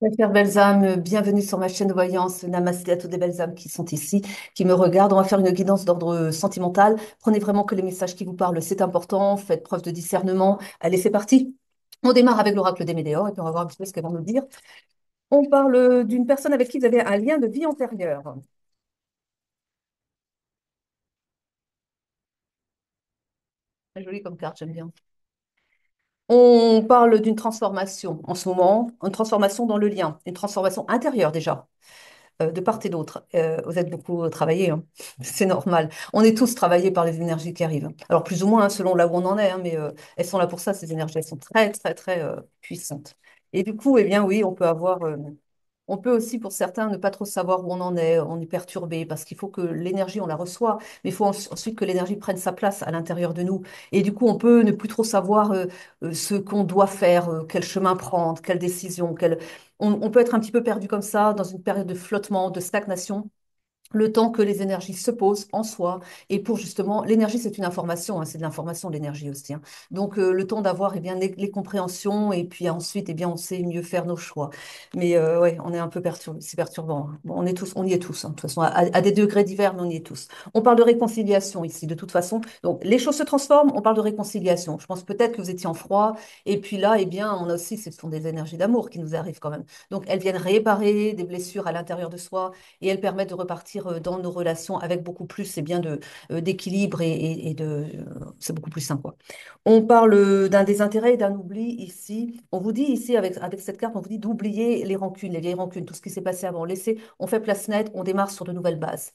Mes chères belles âmes, bienvenue sur ma chaîne de voyance. Namasté à toutes les belles âmes qui sont ici, qui me regardent. On va faire une guidance d'ordre sentimental. Prenez vraiment que les messages qui vous parlent, c'est important. Faites preuve de discernement. Allez, c'est parti. On démarre avec l'oracle des Médéors et puis on va voir un petit peu ce qu'elles vont nous dire. On parle d'une personne avec qui vous avez un lien de vie antérieure. Très jolie comme carte, j'aime bien. On parle d'une transformation en ce moment, une transformation dans le lien, une transformation intérieure déjà. De part et d'autre. Vous êtes beaucoup travaillé, hein. C'est normal. On est tous travaillés par les énergies qui arrivent. Alors plus ou moins, hein, selon là où on en est, hein, mais elles sont là pour ça, ces énergies. Elles sont très, très, très puissantes. Et du coup, eh bien oui, on peut aussi, pour certains, ne pas trop savoir où on est perturbé, parce qu'il faut que l'énergie, on la reçoit, mais il faut ensuite que l'énergie prenne sa place à l'intérieur de nous. Et du coup, on peut ne plus trop savoir ce qu'on doit faire, quel chemin prendre, quelle décision, on peut être un petit peu perdu comme ça, dans une période de flottement, de stagnation le temps que les énergies se posent en soi et pour justement, l'énergie c'est une information, hein, c'est de l'information l'énergie aussi, hein. Donc le temps d'avoir eh bien les compréhensions et puis ensuite eh bien on sait mieux faire nos choix. Mais ouais, on est un peu perturbé, c'est perturbant, hein. Bon, on y est tous, hein, de toute façon à des degrés divers, mais on y est tous. On parle de réconciliation ici de toute façon. Donc les choses se transforment, on parle de réconciliation. Je pense peut-être que vous étiez en froid et puis là eh bien on a aussi ce sont des énergies d'amour qui nous arrivent quand même. Donc elles viennent réparer des blessures à l'intérieur de soi et elles permettent de repartir dans nos relations avec beaucoup plus, c'est bien d'équilibre et c'est beaucoup plus sain, quoi. On parle d'un désintérêt et d'un oubli ici. On vous dit ici, avec cette carte, on vous dit d'oublier les rancunes, les vieilles rancunes, tout ce qui s'est passé avant. On fait place nette, on démarre sur de nouvelles bases.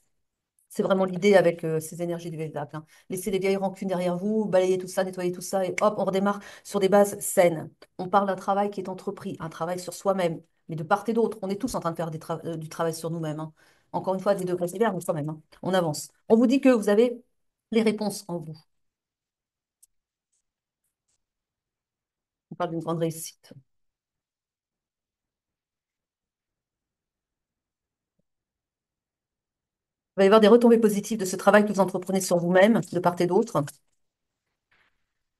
C'est vraiment l'idée avec ces énergies du Védac, hein. Laissez les vieilles rancunes derrière vous, balayez tout ça, nettoyez tout ça, et hop, on redémarre sur des bases saines. On parle d'un travail qui est entrepris, un travail sur soi-même, mais de part et d'autre. On est tous en train de faire du travail sur nous-mêmes, hein. Encore une fois, des degrés divers, mais quand même, hein. On avance. On vous dit que vous avez les réponses en vous. On parle d'une grande réussite. Il va y avoir des retombées positives de ce travail que vous entreprenez sur vous-même, de part et d'autre.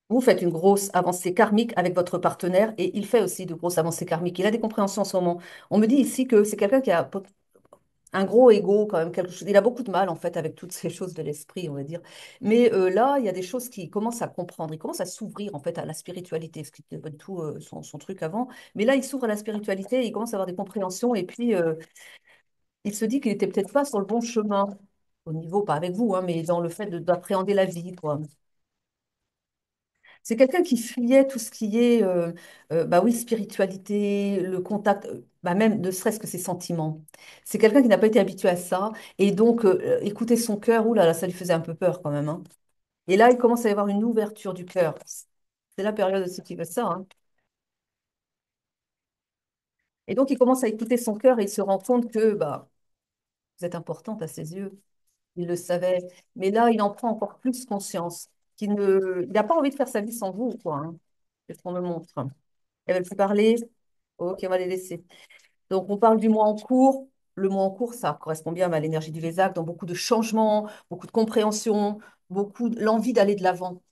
Vous faites une grosse avancée karmique avec votre partenaire et il fait aussi de grosses avancées karmiques. Il a des compréhensions en ce moment. On me dit ici que c'est quelqu'un qui a un gros ego quand même, quelque chose. Il a beaucoup de mal en fait avec toutes ces choses de l'esprit, on va dire. Mais là, il y a des choses qu'il commence à comprendre. Il commence à s'ouvrir en fait à la spiritualité, ce qui n'était pas du tout son truc avant. Mais là, il s'ouvre à la spiritualité, et il commence à avoir des compréhensions et puis il se dit qu'il était peut-être pas sur le bon chemin au niveau, pas avec vous, hein, mais dans le fait d'appréhender la vie, quoi. C'est quelqu'un qui fuyait tout ce qui est, bah oui, spiritualité, le contact, bah même ne serait-ce que ses sentiments. C'est quelqu'un qui n'a pas été habitué à ça. Et donc, écouter son cœur, ouh là là, ça lui faisait un peu peur quand même, hein. Et là, il commence à y avoir une ouverture du cœur. C'est la période aussi qui veut ça, hein. Et donc, il commence à écouter son cœur et il se rend compte que bah, vous êtes importante à ses yeux. Il le savait. Mais là, il en prend encore plus conscience. Il n'a pas envie de faire sa vie sans vous, quoi, hein. C'est ce qu'on me montre. Elles veulent plus parler. Ok, on va les laisser. Donc, on parle du mois en cours. Le mois en cours, ça correspond bien à l'énergie du Vésac, donc beaucoup de changements, beaucoup de compréhension, l'envie d'aller de l'avant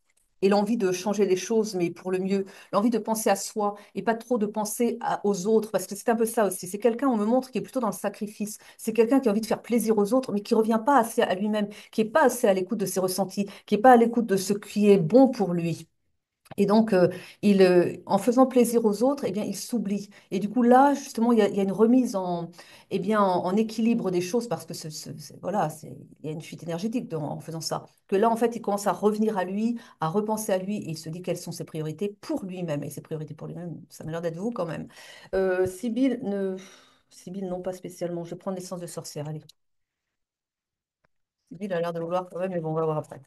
et l'envie de changer les choses, mais pour le mieux, l'envie de penser à soi et pas trop de penser aux autres, parce que c'est un peu ça aussi. C'est quelqu'un, on me montre, qui est plutôt dans le sacrifice. C'est quelqu'un qui a envie de faire plaisir aux autres, mais qui revient pas assez à lui-même, qui est pas assez à l'écoute de ses ressentis, qui est pas à l'écoute de ce qui est bon pour lui. Et donc, en faisant plaisir aux autres, eh bien, il s'oublie. Et du coup, là, justement, il y a une remise eh bien, en équilibre des choses parce que voilà, il y a une fuite énergétique en faisant ça. Que là, en fait, il commence à revenir à lui, à repenser à lui, et il se dit quelles sont ses priorités pour lui-même. Et ses priorités pour lui-même, ça m'a l'air d'être vous quand même. Sibylle, Sibylle, non, pas spécialement. Je vais prendre l'essence de sorcière. Allez. Sibylle a l'air de vouloir quand même, mais bon, on va voir après.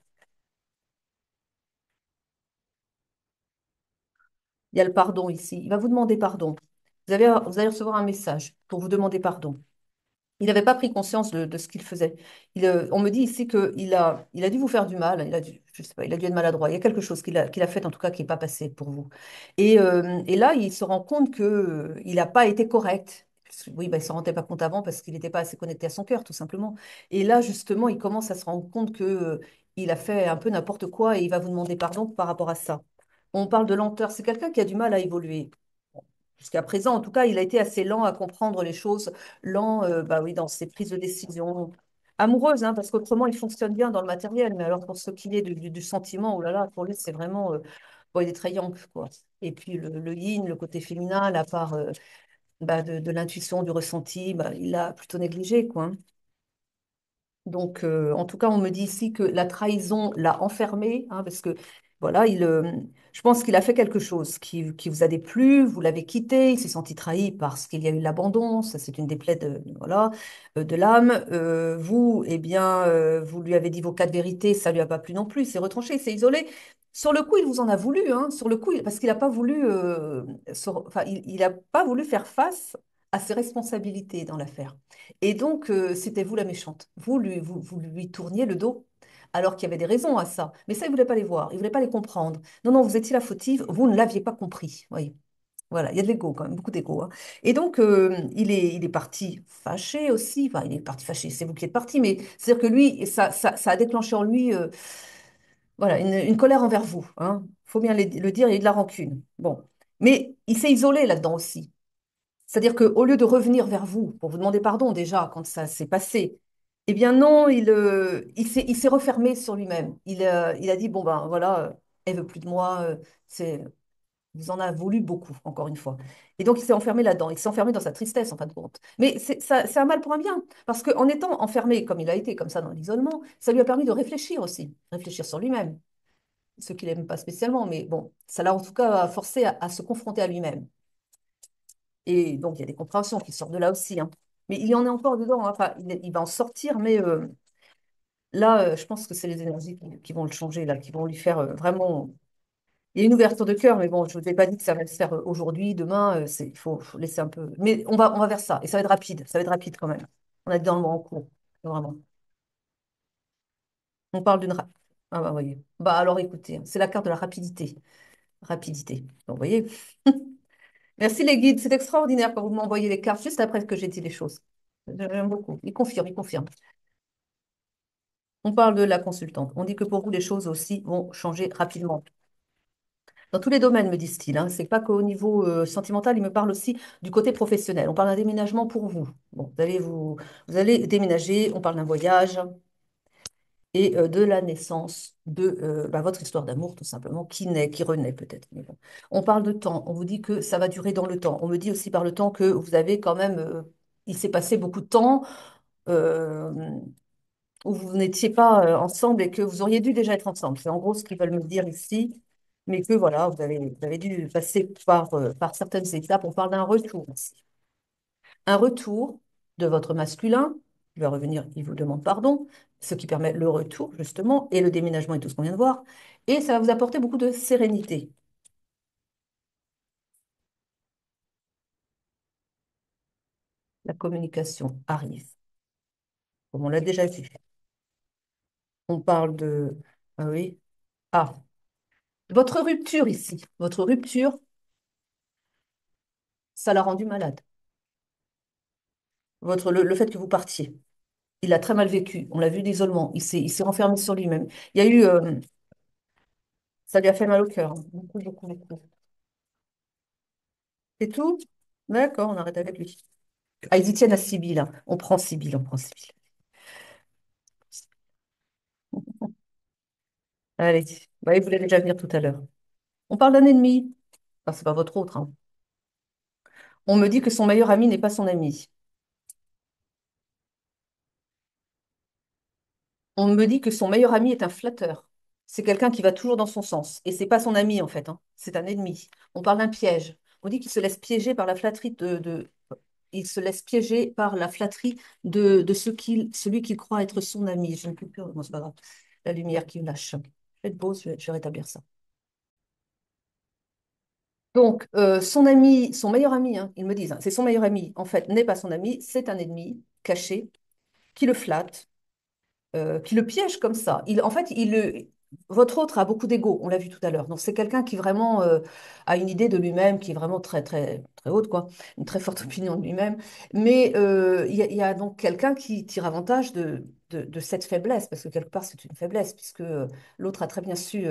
Il y a le pardon ici. Il va vous demander pardon. Vous allez recevoir un message pour vous demander pardon. Il n'avait pas pris conscience de ce qu'il faisait. On me dit ici il a dû vous faire du mal. Je sais pas, il a dû être maladroit. Il y a quelque chose qu'il a fait en tout cas qui n'est pas passé pour vous. Et là, il se rend compte que il n'a pas été correct. Oui, bah, il ne s'en rendait pas compte avant parce qu'il n'était pas assez connecté à son cœur, tout simplement. Et là, justement, il commence à se rendre compte que il a fait un peu n'importe quoi et il va vous demander pardon par rapport à ça. On parle de lenteur. C'est quelqu'un qui a du mal à évoluer. Jusqu'à présent, en tout cas, il a été assez lent à comprendre les choses, lent, bah oui, dans ses prises de décision amoureuses, hein, parce qu'autrement, il fonctionne bien dans le matériel. Mais alors, pour ce qui est du sentiment, oh là là, pour lui, c'est vraiment, bon, il est très yang, quoi. Et puis, le yin, le côté féminin, la part bah, de l'intuition, du ressenti, bah, il l'a plutôt négligé, quoi, hein. Donc, en tout cas, on me dit ici que la trahison l'a enfermé, hein, parce que voilà, je pense qu'il a fait quelque chose qui vous a déplu, vous l'avez quitté, il s'est senti trahi parce qu'il y a eu l'abandon, ça c'est une des plaies de, voilà, de l'âme. Vous, eh bien, vous lui avez dit vos quatre vérités, ça lui a pas plu non plus, il s'est retranché, il s'est isolé. Sur le coup, il vous en a voulu, hein, sur le coup, parce qu'il n'a pas voulu, enfin, il a pas voulu faire face à ses responsabilités dans l'affaire. Et donc, c'était vous la méchante. Vous lui tourniez le dos, alors qu'il y avait des raisons à ça. Mais ça, il ne voulait pas les voir, il ne voulait pas les comprendre. Non, non, vous étiez la fautive, vous ne l'aviez pas compris. Oui, voilà, il y a de l'ego quand même, beaucoup d'ego, hein. Et donc, il est parti fâché aussi. Enfin, il est parti fâché, c'est vous qui êtes parti, mais c'est-à-dire que lui, ça a déclenché en lui voilà, une colère envers vous, hein. Il faut bien le dire, il y a eu de la rancune. Bon. Mais il s'est isolé là-dedans aussi. C'est-à-dire qu'au lieu de revenir vers vous pour vous demander pardon déjà quand ça s'est passé, eh bien non, il s'est refermé sur lui-même. Il a dit, bon ben voilà, elle veut plus de moi, vous en a voulu beaucoup, encore une fois. Et donc il s'est enfermé là-dedans, il s'est enfermé dans sa tristesse en fin de compte. Mais c'est un mal pour un bien, parce qu'en étant enfermé comme il a été, comme ça dans l'isolement, ça lui a permis de réfléchir aussi, réfléchir sur lui-même, ce qu'il n'aime pas spécialement, mais bon, ça l'a en tout cas forcé à se confronter à lui-même. Et donc, il y a des compréhensions qui sortent de là aussi, hein. Mais il y en a encore dedans, hein. Enfin, il va en sortir, mais là, je pense que c'est les énergies qui vont le changer, là, qui vont lui faire vraiment. Il y a une ouverture de cœur, mais bon, je ne vous ai pas dit que ça va se faire aujourd'hui, demain. Il faut laisser un peu. Mais on va vers ça. Et ça va être rapide. Ça va être rapide quand même. On est dans le moment en cours. Vraiment. On parle d'une. Ah, bah, voyez. Bah, alors écoutez, c'est la carte de la rapidité. Rapidité. Donc, vous voyez. Merci les guides. C'est extraordinaire quand vous m'envoyez les cartes juste après que j'ai dit les choses. J'aime beaucoup. Il confirme, il confirme. On parle de la consultante. On dit que pour vous, les choses aussi vont changer rapidement. Dans tous les domaines, me disent-ils, hein. C'est pas qu'au niveau sentimental, ils me parlent aussi du côté professionnel. On parle d'un déménagement pour vous. Bon, vous allez déménager, on parle d'un voyage et de la naissance de bah, votre histoire d'amour, tout simplement, qui naît, qui renaît peut-être. Mais bon. On parle de temps. On vous dit que ça va durer dans le temps. On me dit aussi par le temps que vous avez quand même, il s'est passé beaucoup de temps. euh, où vous n'étiez pas ensemble et que vous auriez dû déjà être ensemble. C'est en gros ce qu'ils veulent me dire ici, mais que voilà, vous avez dû passer par certaines étapes. On parle d'un retour ici. Un retour de votre masculin, il va revenir, il vous demande pardon, ce qui permet le retour justement, et le déménagement et tout ce qu'on vient de voir. Et ça va vous apporter beaucoup de sérénité. La communication arrive, comme on l'a déjà vu. On parle de... Ah oui. Ah, votre rupture ici. Votre rupture, ça l'a rendu malade. Le fait que vous partiez. Il a très mal vécu. On l'a vu d'isolement. Il s'est renfermé sur lui-même. Il y a eu, ça lui a fait mal au cœur, hein. Beaucoup, beaucoup, beaucoup. C'est tout? D'accord, on arrête avec lui. Ah, ils y tiennent à Sibylle, hein. On prend Sibylle, on prend Sibylle. Allez, bah, il voulait déjà venir tout à l'heure. On parle d'un ennemi. Ah, c'est pas votre autre, hein. On me dit que son meilleur ami n'est pas son ami. On me dit que son meilleur ami est un flatteur. C'est quelqu'un qui va toujours dans son sens. Et c'est pas son ami, en fait, hein. C'est un ennemi. On parle d'un piège. On dit qu'il se laisse piéger par la flatterie il se laisse piéger par la flatterie de celui qu'il croit être son ami. Je ne peux plus, bon, c'est pas grave. La lumière qui me lâche. Faites beau, je vais rétablir ça. Donc, son ami, son meilleur ami, hein, ils me disent, hein, c'est son meilleur ami. En fait, n'est pas son ami, c'est un ennemi caché qui le flatte, qui le piège comme ça. En fait, votre autre a beaucoup d'ego, on l'a vu tout à l'heure. Donc, c'est quelqu'un qui vraiment a une idée de lui-même qui est vraiment très, très, très haute, quoi. Une très forte opinion de lui-même. Mais il y a donc quelqu'un qui tire avantage de cette faiblesse, parce que quelque part, c'est une faiblesse, puisque l'autre a très bien su,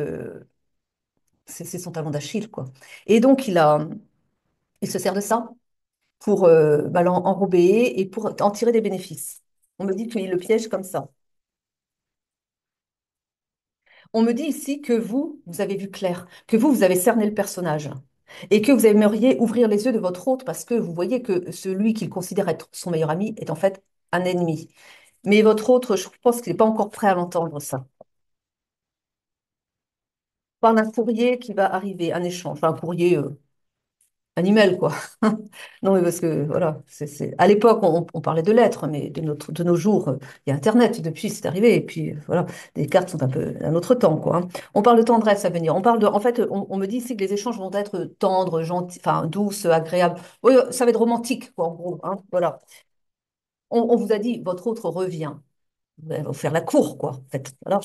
c'est son talon d'Achille, quoi. Et donc, Il se sert de ça pour bah, l'enrober et pour en tirer des bénéfices. On me dit qu'il le piège comme ça. On me dit ici que vous avez vu clair, que vous avez cerné le personnage et que vous aimeriez ouvrir les yeux de votre hôte parce que vous voyez que celui qu'il considère être son meilleur ami est en fait un ennemi. Mais votre autre, je pense qu'il n'est pas encore prêt à l'entendre, ça. Par un courrier qui va arriver, un échange, enfin, un courrier, un email, quoi. Non, mais parce que, voilà, à l'époque, on parlait de lettres, mais de nos jours, il y a Internet depuis, c'est arrivé. Et puis, voilà, les cartes sont un peu un autre temps, quoi. Hein. On parle de tendresse à venir. On parle de, en fait, on me dit ici que les échanges vont être tendres, gentils, enfin, douces, agréables. Oui, ça va être romantique, quoi, en gros. Hein, voilà. On vous a dit, votre autre revient. Vous allez vous faire la cour, quoi, en fait. Voilà.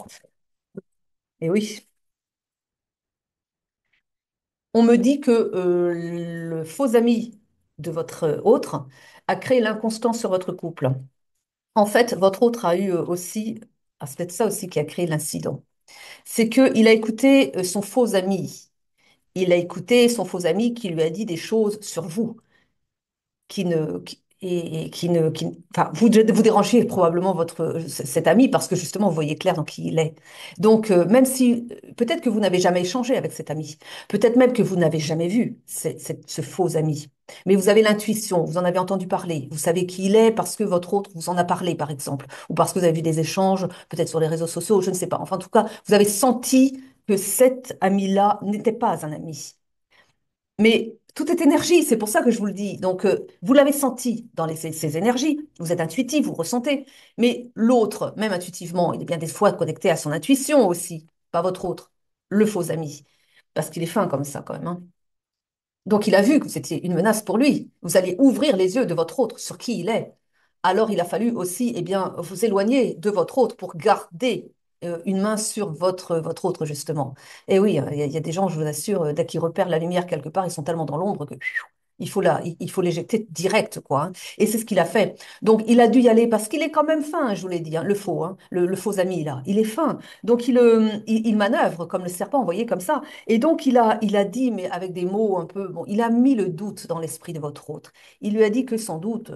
Et oui. On me dit que le faux ami de votre autre a créé l'inconstance sur votre couple. En fait, votre autre a eu aussi, ah, c'est peut-être ça aussi qui a créé l'incident. C'est qu'il a écouté son faux ami. Il a écouté son faux ami qui lui a dit des choses sur vous qui ne et qui ne qui, enfin vous dérangez probablement votre cet ami parce que justement vous voyez clair dans qui il est. Donc même si peut-être que vous n'avez jamais échangé avec cet ami, peut-être même que vous n'avez jamais vu ce faux ami, mais vous avez l'intuition, vous en avez entendu parler, vous savez qui il est parce que votre autre vous en a parlé par exemple, ou parce que vous avez vu des échanges peut-être sur les réseaux sociaux, je ne sais pas. Enfin en tout cas, vous avez senti que cet ami-là n'était pas un ami. Mais tout est énergie, c'est pour ça que je vous le dis. Donc, vous l'avez senti dans ces énergies, vous êtes intuitif, vous ressentez. Mais l'autre, même intuitivement, il est bien des fois connecté à son intuition aussi, pas votre autre, le faux ami. Parce qu'il est fin comme ça quand même. Hein. Donc il a vu que vous étiez une menace pour lui. Vous alliez ouvrir les yeux de votre autre sur qui il est. Alors il a fallu aussi eh bien, vous éloigner de votre autre pour garder une main sur votre autre, justement. Et oui, il y a des gens, je vous assure, dès qu'ils repèrent la lumière quelque part, ils sont tellement dans l'ombre que il faut l'éjecter direct, quoi. Hein. Et c'est ce qu'il a fait. Donc il a dû y aller parce qu'il est quand même fin, je vous l'ai dit, hein, le faux, hein, le faux ami, là. Il est fin. Donc il manœuvre comme le serpent, vous voyez, comme ça. Et donc, il a dit, mais avec des mots un peu, bon, il a mis le doute dans l'esprit de votre autre. Il lui a dit que sans doute,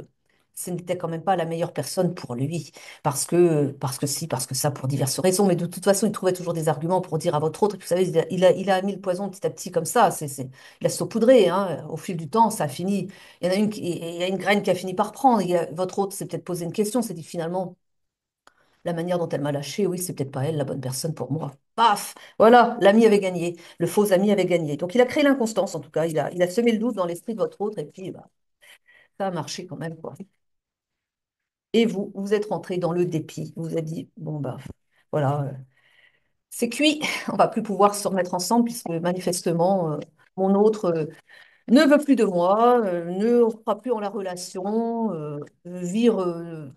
ce n'était quand même pas la meilleure personne pour lui. Parce que si, parce que ça, pour diverses raisons. Mais de toute façon, il trouvait toujours des arguments pour dire à votre autre. Vous savez, il a mis le poison petit à petit comme ça. Il a saupoudré, hein. Au fil du temps, ça a fini. Il y en a il y a une graine qui a fini par prendre. Votre autre s'est peut-être posé une question, s'est dit finalement, la manière dont elle m'a lâché, oui, c'est peut-être pas elle la bonne personne pour moi. Paf! Voilà, l'ami avait gagné. Le faux ami avait gagné. Donc il a créé l'inconstance, en tout cas. Il a semé le doute dans l'esprit de votre autre, et puis bah, ça a marché quand même, quoi. Et vous êtes rentré dans le dépit. Vous vous êtes dit, bon, bah, voilà, c'est cuit. On va plus pouvoir se remettre ensemble, puisque manifestement, mon autre ne veut plus de moi, ne croit plus en la relation, vire,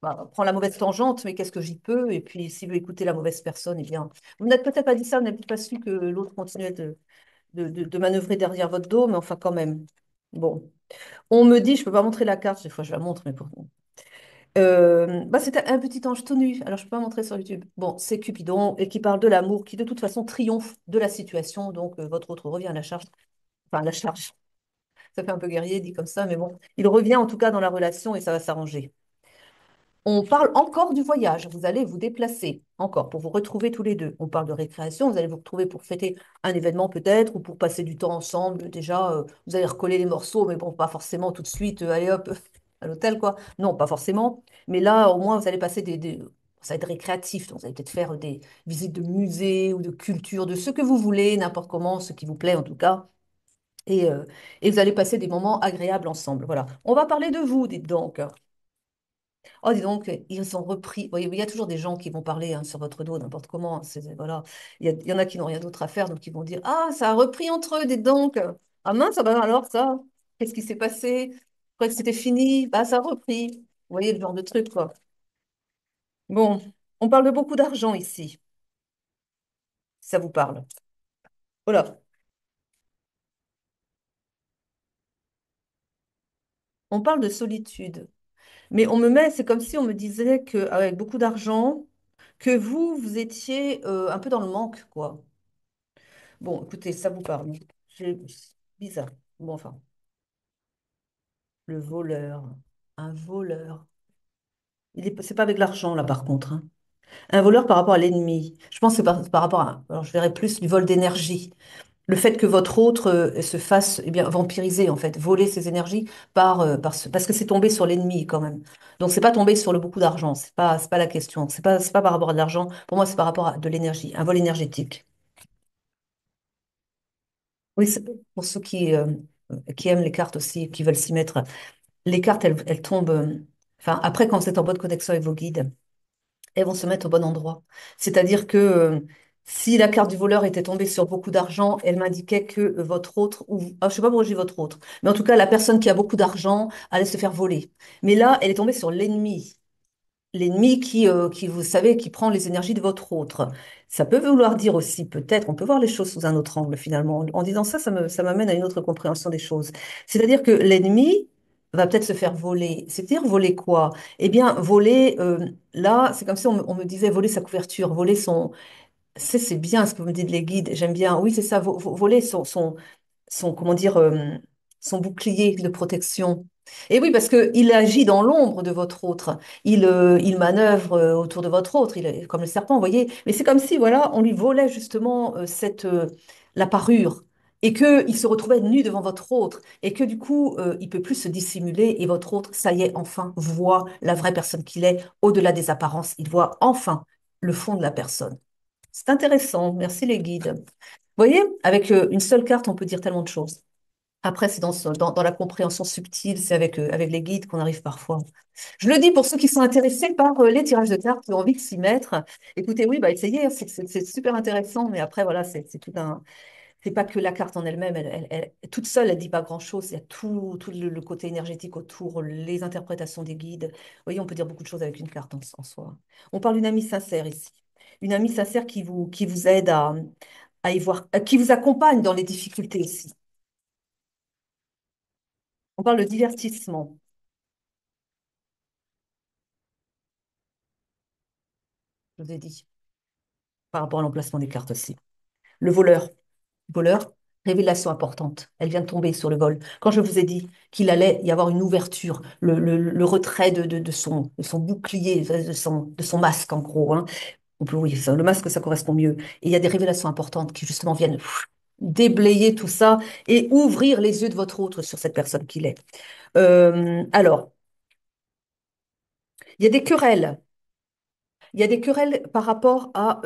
bah, prend la mauvaise tangente, mais qu'est-ce que j'y peux? Et puis, s'il veut écouter la mauvaise personne, eh bien, vous n'êtes peut-être pas dit ça, vous n'avez peut-être pas su que l'autre continuait de manœuvrer derrière votre dos, mais enfin, quand même. Bon. On me dit, je ne peux pas montrer la carte, des fois je la montre, mais pour... bah, c'était un petit ange tout nu, alors je ne peux pas montrer sur YouTube. Bon, c'est Cupidon, et qui parle de l'amour, qui de toute façon triomphe de la situation, donc votre autre revient à la charge, enfin, à la charge. Ça fait un peu guerrier dit comme ça, mais bon, il revient en tout cas dans la relation et ça va s'arranger. On parle encore du voyage. Vous allez vous déplacer encore pour vous retrouver tous les deux. On parle de récréation. Vous allez vous retrouver pour fêter un événement peut-être ou pour passer du temps ensemble. Déjà, vous allez recoller les morceaux, mais bon, pas forcément tout de suite. Allez hop, à l'hôtel, quoi. Non, pas forcément. Mais là, au moins, vous allez passer ça va être récréatif. Donc, vous allez peut-être faire des visites de musées ou de culture, de ce que vous voulez, n'importe comment, ce qui vous plaît en tout cas. Et, euh, et vous allez passer des moments agréables ensemble. Voilà. On va parler de vous, dites donc. Oh, dis donc, ils ont repris. Oui, il y a toujours des gens qui vont parler hein, sur votre dos, n'importe comment. Hein, voilà. Il y en a qui n'ont rien d'autre à faire, donc ils vont dire, ah, ça a repris entre eux, dites donc. Ah mince, ah ben alors ça, qu'est-ce qui s'est passé? Je croyais que c'était fini. Bah, ça a repris. Vous voyez le genre de truc, quoi. Bon, on parle de beaucoup d'argent ici, si ça vous parle. Voilà. On parle de solitude. Mais c'est comme si on me disait qu'avec beaucoup d'argent, que vous étiez un peu dans le manque, quoi. Bon, écoutez, ça vous parle. C'est bizarre. Bon, enfin. Le voleur. Un voleur. C'est pas avec l'argent, là, par contre, hein. Un voleur par rapport à l'ennemi. Je pense que c'est par rapport à. Alors, je verrais plus du vol d'énergie. Le fait que votre autre se fasse eh bien, vampiriser, en fait, voler ses énergies parce que c'est tombé sur l'ennemi, quand même. Donc, c'est pas tombé sur le beaucoup d'argent. C'est pas la question. C'est pas par rapport à de l'argent. Pour moi, c'est par rapport à de l'énergie. Un vol énergétique. Oui, pour ceux qui aiment les cartes aussi, qui veulent s'y mettre. Les cartes, elles tombent. Enfin, après, quand vous êtes en bonne connexion avec vos guides, elles vont se mettre au bon endroit. C'est-à-dire que si la carte du voleur était tombée sur beaucoup d'argent, elle m'indiquait que votre autre, ou je sais pas pourquoi j'ai votre autre, mais en tout cas, la personne qui a beaucoup d'argent allait se faire voler. Mais là, elle est tombée sur l'ennemi. L'ennemi qui, vous savez, qui prend les énergies de votre autre. Ça peut vouloir dire aussi, peut-être, on peut voir les choses sous un autre angle finalement. En disant ça, ça m'amène à une autre compréhension des choses. C'est-à-dire que l'ennemi va peut-être se faire voler. C'est-à-dire voler quoi? Eh bien, voler, là, c'est comme si on me disait voler sa couverture, voler son... c'est bien ce que vous me dites les guides, j'aime bien. Oui, c'est ça, voler comment dire, son bouclier de protection. Et oui, parce qu'il agit dans l'ombre de votre autre. Il manœuvre autour de votre autre. Il est comme le serpent, vous voyez. Mais c'est comme si, voilà, on lui volait justement la parure. Et qu'il se retrouvait nu devant votre autre. Et que du coup, il peut plus se dissimuler. Et votre autre, ça y est, enfin, voit la vraie personne qu'il est, au-delà des apparences. Il voit enfin le fond de la personne. C'est intéressant. Merci les guides. Vous voyez, avec une seule carte, on peut dire tellement de choses. Après, c'est dans la compréhension subtile, c'est avec les guides qu'on arrive parfois. Je le dis pour ceux qui sont intéressés par les tirages de cartes, qui ont envie de s'y mettre. Écoutez, oui, bah essayez, hein, c'est super intéressant, mais après, voilà, c'est tout un. C'est pas que la carte en elle-même, toute seule, elle dit pas grand-chose. Il y a tout le côté énergétique autour, les interprétations des guides. Vous voyez, on peut dire beaucoup de choses avec une carte en soi. On parle d'une amie sincère ici. Une amie sincère qui vous aide à y voir, qui vous accompagne dans les difficultés aussi. On parle de divertissement, je vous ai dit, par rapport à l'emplacement des cartes aussi. Le voleur, voleur, révélation importante. Elle vient de tomber sur le vol. Quand je vous ai dit qu'il allait y avoir une ouverture, le retrait de son bouclier, de son masque en gros, hein. Oui, le masque, ça correspond mieux. Et il y a des révélations importantes qui justement viennent déblayer tout ça et ouvrir les yeux de votre autre sur cette personne qu'il est. Alors, il y a des querelles. Il y a des querelles par rapport à...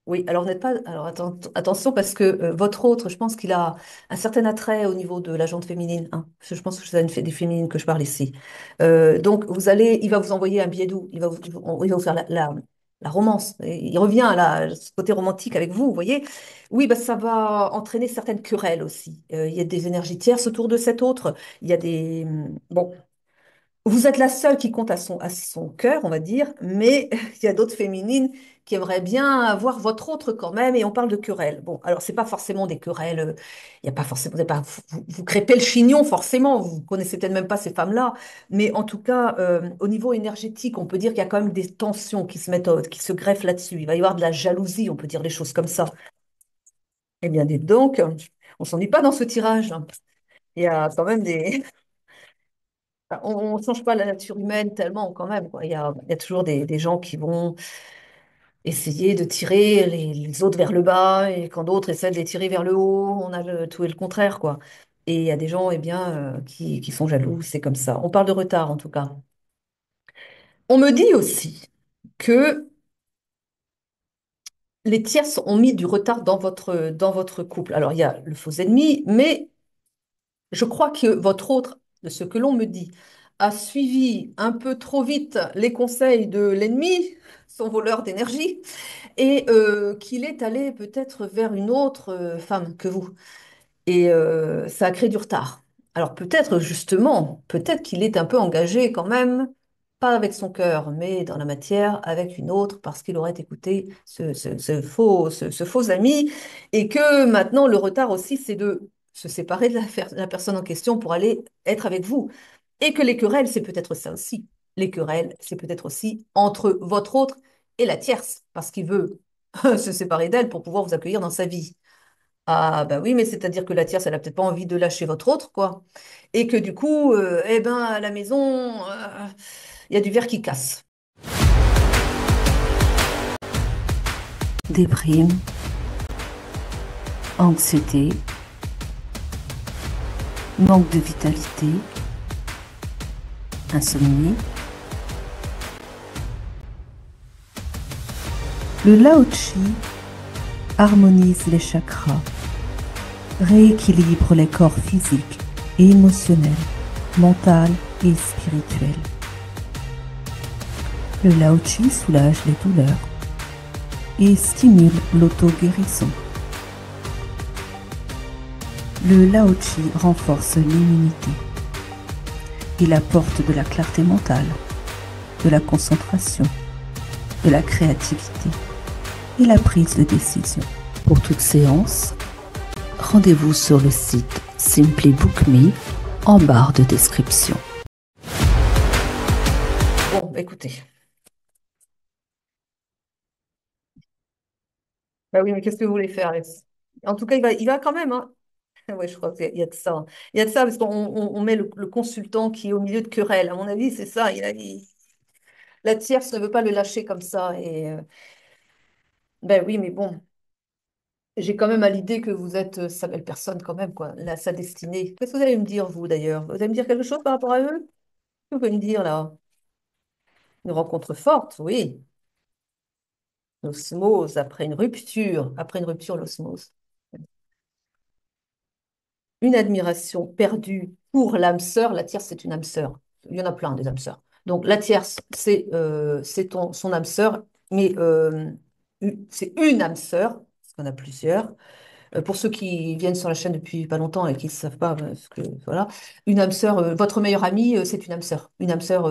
oui, alors n'êtes pas... Alors attention parce que votre autre, je pense qu'il a un certain attrait au niveau de la jante féminine, hein. Parce que je pense que c'est des féminines que je parle ici. Donc il va vous envoyer un billet doux, il va vous faire la romance. Et il revient à ce côté romantique avec vous, vous voyez. Oui, bah, ça va entraîner certaines querelles aussi. Il y a des énergies tierces autour de cet autre. Il y a des... Bon, vous êtes la seule qui compte à son cœur, on va dire, mais il y a d'autres féminines qui aimeraient bien avoir votre autre quand même, et on parle de querelles. Bon, alors c'est pas forcément des querelles, il y a pas forcément, vous crêpez le chignon forcément, vous connaissez peut-être même pas ces femmes-là, mais en tout cas, au niveau énergétique, on peut dire qu'il y a quand même des tensions qui se mettent, qui se greffent là-dessus. Il va y avoir de la jalousie, on peut dire les choses comme ça. Eh bien, dites donc, on s'ennuie pas dans ce tirage, hein. Il y a quand même des, enfin, on ne change pas la nature humaine tellement quand même, quoi. Il y a toujours des gens qui vont essayer de tirer les autres vers le bas et quand d'autres essaient de les tirer vers le haut, on a tout et le contraire, quoi. Et il y a des gens, eh bien, qui sont jaloux, c'est comme ça. On parle de retard en tout cas. On me dit aussi que les tierces ont mis du retard dans votre couple. Alors, il y a le faux ennemi, mais je crois que votre autre, de ce que l'on me dit, a suivi un peu trop vite les conseils de l'ennemi, son voleur d'énergie, et qu'il est allé peut-être vers une autre femme que vous. Et ça a créé du retard. Alors peut-être justement, peut-être qu'il est un peu engagé quand même, pas avec son cœur, mais dans la matière, avec une autre, parce qu'il aurait écouté ce faux ami, et que maintenant le retard aussi, c'est de se séparer de la personne en question pour aller être avec vous. Et que les querelles, c'est peut-être ça aussi. Les querelles, c'est peut-être aussi entre votre autre et la tierce, parce qu'il veut se séparer d'elle pour pouvoir vous accueillir dans sa vie. Ah bah oui, mais c'est-à-dire que la tierce, elle a peut-être pas envie de lâcher votre autre, quoi. Et que du coup, eh ben, à la maison, il y a du verre qui casse. Déprime, anxiété, manque de vitalité, insomnie. Le Lao Tzu harmonise les chakras, rééquilibre les corps physiques et émotionnels, mental et spirituel. Le Lao Tzu soulage les douleurs et stimule l'auto-guérison. Le Lao Tzu renforce l'immunité. Il apporte de la clarté mentale, de la concentration, de la créativité et la prise de décision. Pour toute séance, rendez-vous sur le site Simply Book Me en barre de description. Bon, écoutez. Bah oui, mais qu'est-ce que vous voulez faire, Alex? En tout cas, il va quand même, hein. Ouais, je crois qu'il y a de ça, hein. Il y a de ça parce qu'on met le consultant qui est au milieu de querelles. À mon avis, c'est ça. La tierce ne veut pas le lâcher comme ça. Et ben oui, mais bon, j'ai quand même à l'idée que vous êtes sa belle personne quand même, quoi. Là, sa destinée. Qu'est-ce que vous allez me dire, vous, d'ailleurs? Vous allez me dire quelque chose par rapport à eux? Qu'est-ce que vous pouvez me dire, là? Une rencontre forte, oui. L'osmose, après une rupture, l'osmose. Une admiration perdue pour l'âme sœur. La tierce, c'est une âme sœur. Il y en a plein des âmes sœurs. Donc la tierce, c'est son âme sœur, mais c'est une âme sœur, parce qu'on a plusieurs. Pour ceux qui viennent sur la chaîne depuis pas longtemps et qui ne savent pas, parce que voilà, une âme sœur, votre meilleure amie, c'est une âme sœur. Une âme sœur,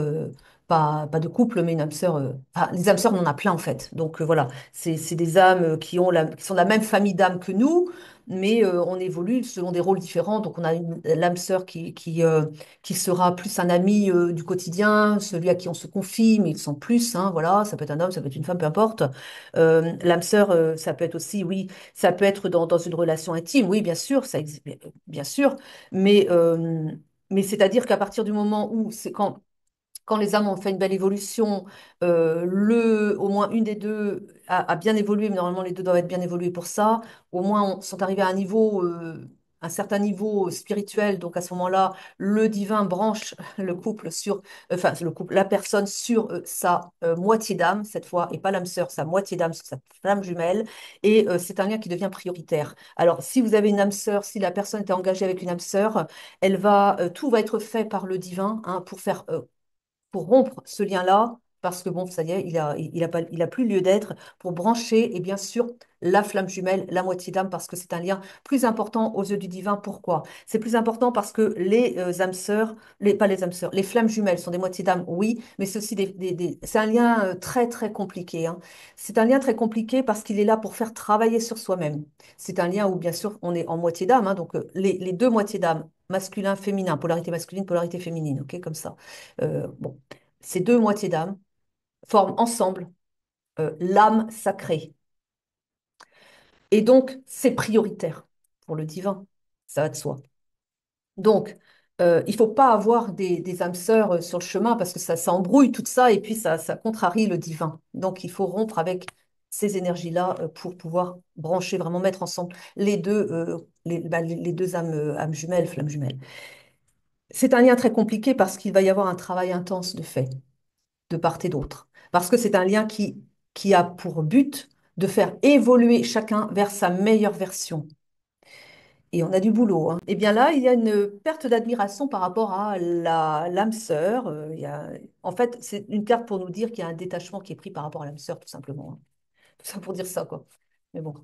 pas de couple, mais une âme sœur. Enfin, les âmes sœurs, on en a plein en fait. Donc voilà, c'est des âmes qui sont de la même famille d'âmes que nous, mais on évolue selon des rôles différents. Donc on a l'âme sœur qui sera plus un ami du quotidien, celui à qui on se confie, mais ils sont plus, hein, voilà, ça peut être un homme, ça peut être une femme, peu importe. L'âme sœur, ça peut être aussi, oui, ça peut être dans une relation intime, oui, bien sûr, ça existe, bien sûr, mais, euh, mais c'est-à-dire qu'à partir du moment où c'est quand les âmes ont fait une belle évolution, au moins une des deux a bien évolué, mais normalement les deux doivent être bien évolués pour ça. Au moins, sont arrivés à un certain niveau spirituel. Donc à ce moment-là, le divin branche le couple enfin la personne sur sa moitié d'âme cette fois, et pas l'âme sœur, sa moitié d'âme sur sa flamme jumelle. Et c'est un lien qui devient prioritaire. Alors si vous avez une âme sœur, si la personne était engagée avec une âme sœur, tout va être fait par le divin, hein, pour rompre ce lien-là, parce que bon, ça y est, il a plus lieu d'être, pour brancher, et bien sûr, la flamme jumelle, la moitié d'âme, parce que c'est un lien plus important aux yeux du divin. Pourquoi? C'est plus important parce que les âmes sœurs, pas les âmes sœurs, les flammes jumelles sont des moitiés d'âme, oui, mais c'est aussi c'est un lien très, très compliqué, hein. C'est un lien très compliqué parce qu'il est là pour faire travailler sur soi-même. C'est un lien où, bien sûr, on est en moitié d'âme, hein, donc les deux moitiés d'âme, masculin, féminin, polarité masculine, polarité féminine, ok, comme ça. Bon, ces deux moitiés d'âme forment ensemble l'âme sacrée. Et donc, c'est prioritaire pour le divin. Ça va de soi. Donc, il ne faut pas avoir des âmes sœurs sur le chemin parce que ça embrouille tout ça et puis ça contrarie le divin. Donc, il faut rompre avec ces énergies-là pour pouvoir brancher, vraiment mettre ensemble les deux âmes jumelles, flammes jumelles. C'est un lien très compliqué parce qu'il va y avoir un travail intense de fait, de part et d'autre. Parce que c'est un lien qui a pour but de faire évoluer chacun vers sa meilleure version. Et on a du boulot, hein. Et bien là, il y a une perte d'admiration par rapport à l'âme sœur. En fait, c'est une carte pour nous dire qu'il y a un détachement qui est pris par rapport à l'âme sœur, tout simplement, hein. Tout ça pour dire ça, quoi. Mais bon,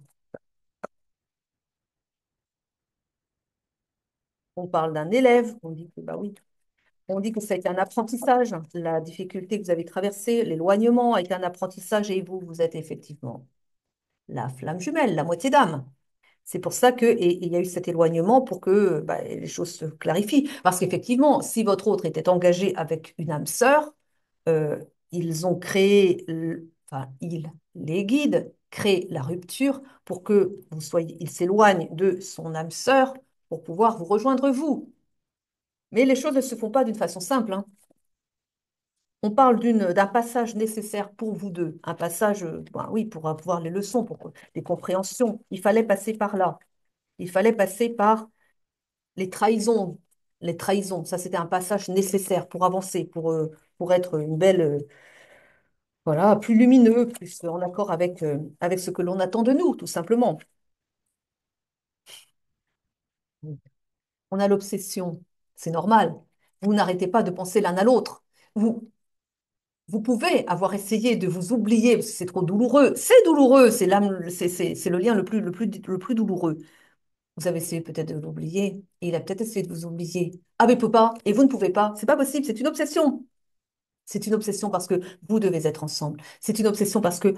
on parle d'un élève, on dit que, bah oui, on dit que ça a été un apprentissage. La difficulté que vous avez traversée, l'éloignement a été un apprentissage et vous, vous êtes effectivement la flamme jumelle, la moitié d'âme. C'est pour ça et il y a eu cet éloignement pour que bah, les choses se clarifient. Parce qu'effectivement, si votre autre était engagé avec une âme sœur, euh, ils ont créé, enfin, les guides créer la rupture pour que vous soyez, il s'éloigne de son âme sœur pour pouvoir vous rejoindre vous. Mais les choses ne se font pas d'une façon simple, hein. On parle d'un passage nécessaire pour vous deux, un passage, ben oui, pour avoir les leçons, pour les compréhensions. Il fallait passer par là. Il fallait passer par les trahisons. Les trahisons, ça c'était un passage nécessaire pour avancer, pour être une belle, voilà, plus lumineux, plus en accord avec ce que l'on attend de nous, tout simplement. On a l'obsession, c'est normal. Vous n'arrêtez pas de penser l'un à l'autre. Vous, vous pouvez avoir essayé de vous oublier, parce que c'est trop douloureux. C'est douloureux, c'est l'âme, c'est le lien le plus douloureux. Vous avez essayé peut-être de l'oublier, et il a peut-être essayé de vous oublier. Ah, mais il peut pas, et vous ne pouvez pas. C'est pas possible, c'est une obsession. C'est une obsession parce que vous devez être ensemble. C'est une obsession parce que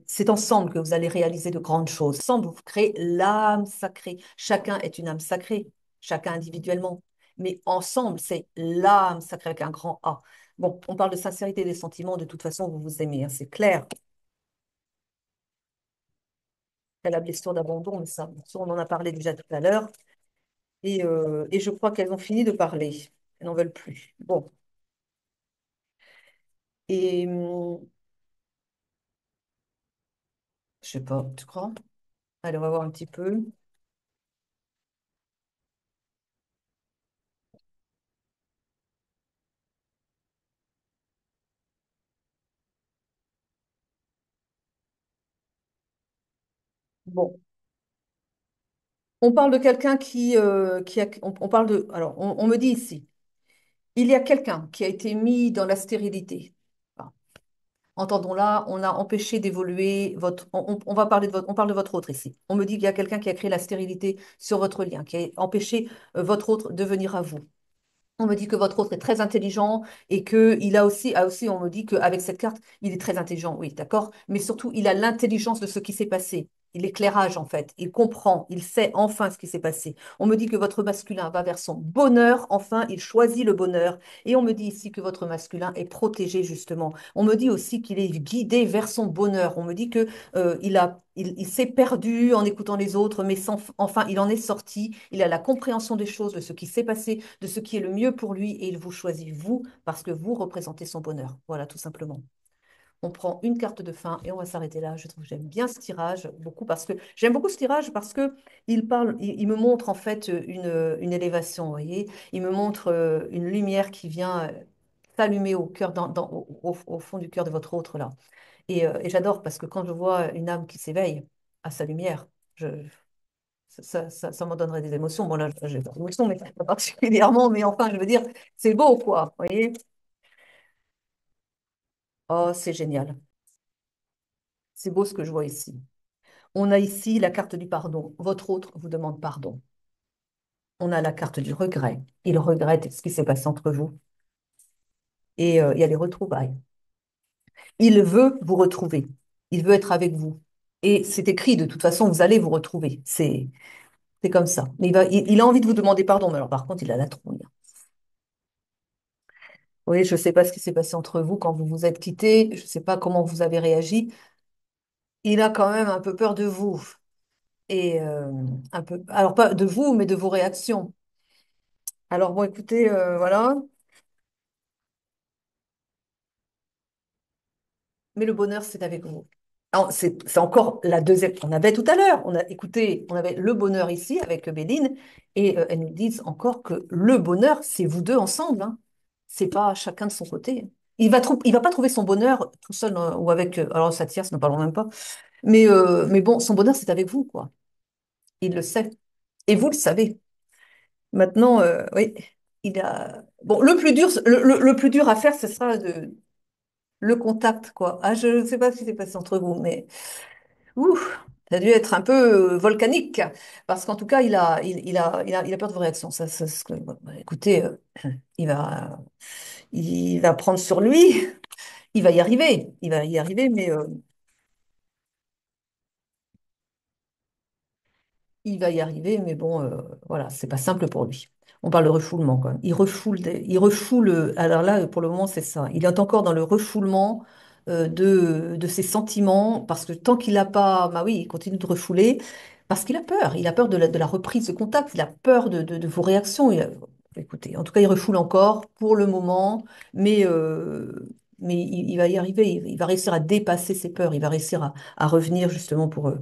c'est ensemble que vous allez réaliser de grandes choses. Ensemble, vous créez l'âme sacrée. Chacun est une âme sacrée, chacun individuellement. Mais ensemble, c'est l'âme sacrée avec un grand A. Bon, on parle de sincérité des sentiments. De toute façon, vous vous aimez, hein, c'est clair. Il y a la blessure d'abandon, mais ça, on en a parlé déjà tout à l'heure. Et je crois qu'elles ont fini de parler. Elles n'en veulent plus. Bon. Et je sais pas, tu crois? Allez, on va voir un petit peu. Bon. On parle de quelqu'un qui a, on parle de, alors, on me dit ici, il y a quelqu'un qui a été mis dans la stérilité. Enfin, entendons là, on a empêché d'évoluer votre, on va parler de votre, on parle de votre autre ici. On me dit qu'il y a quelqu'un qui a créé la stérilité sur votre lien, qui a empêché votre autre de venir à vous. On me dit que votre autre est très intelligent et que il a aussi, on me dit qu'avec cette carte, il est très intelligent, oui, d'accord, mais surtout, il a l'intelligence de ce qui s'est passé. L'éclairage, en fait. Il comprend, il sait enfin ce qui s'est passé. On me dit que votre masculin va vers son bonheur, enfin, il choisit le bonheur. Et on me dit ici que votre masculin est protégé, justement. On me dit aussi qu'il est guidé vers son bonheur. On me dit que il s'est perdu en écoutant les autres, mais enfin, il en est sorti. Il a la compréhension des choses, de ce qui s'est passé, de ce qui est le mieux pour lui, et il vous choisit, vous, parce que vous représentez son bonheur. Voilà, tout simplement. On prend une carte de fin et on va s'arrêter là. Je trouve que j'aime bien ce tirage beaucoup parce que j'aime beaucoup ce tirage parce que il me montre en fait une élévation, vous voyez. Il me montre une lumière qui vient s'allumer au cœur, au fond du cœur de votre autre là. Et j'adore parce que quand je vois une âme qui s'éveille à sa lumière, je, ça m'en donnerait des émotions. Bon, là, j'ai pas d'émotions, mais pas particulièrement, mais enfin, je veux dire, c'est beau, quoi. Vous voyez? Oh, c'est génial. C'est beau ce que je vois ici. On a ici la carte du pardon. Votre autre vous demande pardon. On a la carte du regret. Il regrette ce qui s'est passé entre vous. Et il y a les retrouvailles. Il veut vous retrouver. Il veut être avec vous. Et c'est écrit, de toute façon, vous allez vous retrouver. C'est comme ça. Mais il a envie de vous demander pardon. Mais alors, par contre, il a la trouille. Oui, je ne sais pas ce qui s'est passé entre vous quand vous vous êtes quittés. Je ne sais pas comment vous avez réagi. Il a quand même un peu peur de vous. Et un peu, alors pas de vous, mais de vos réactions. Alors bon, écoutez, voilà. Mais le bonheur, c'est avec vous. Alors, c'est encore la deuxième. On avait tout à l'heure, on a écouté, on avait le bonheur ici avec Béline, et elles nous disent encore que le bonheur, c'est vous deux ensemble, hein. C'est pas chacun de son côté. Il va pas trouver son bonheur tout seul ou avec. Alors, sa tierce, ne parlons même pas. Mais bon, son bonheur, c'est avec vous, quoi. Il le sait. Et vous le savez. Maintenant, oui, il a. Bon, le plus dur à faire, ce sera le contact, quoi. Ah, je ne sais pas ce qui s'est passé entre vous, mais ouf, ça a dû être un peu volcanique, parce qu'en tout cas, il a peur de vos réactions. Bon, bah, écoutez, il va prendre sur lui, il va y arriver, mais il va y arriver, mais bon, voilà, c'est pas simple pour lui. On parle de refoulement, quoi. Il refoule, alors là, pour le moment, c'est ça. Il est encore dans le refoulement de ses sentiments, parce que tant qu'il n'a pas, bah oui, il continue de refouler, parce qu'il a peur. Il a peur de la reprise de contact, il a peur de vos réactions. Écoutez, en tout cas, il refoule encore pour le moment, mais, mais il va y arriver, il va réussir à dépasser ses peurs, il va réussir à revenir justement pour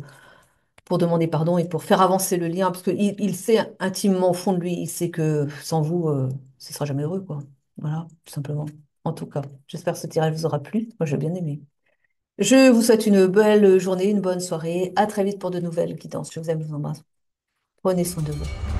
demander pardon et pour faire avancer le lien, parce qu'il il sait intimement au fond de lui, il sait que sans vous, ce sera jamais heureux, quoi. Voilà, tout simplement. En tout cas, j'espère que ce tirage vous aura plu. Moi, j'ai bien aimé. Je vous souhaite une belle journée, une bonne soirée. À très vite pour de nouvelles guidances. Je vous aime, je vous embrasse. Prenez soin de vous.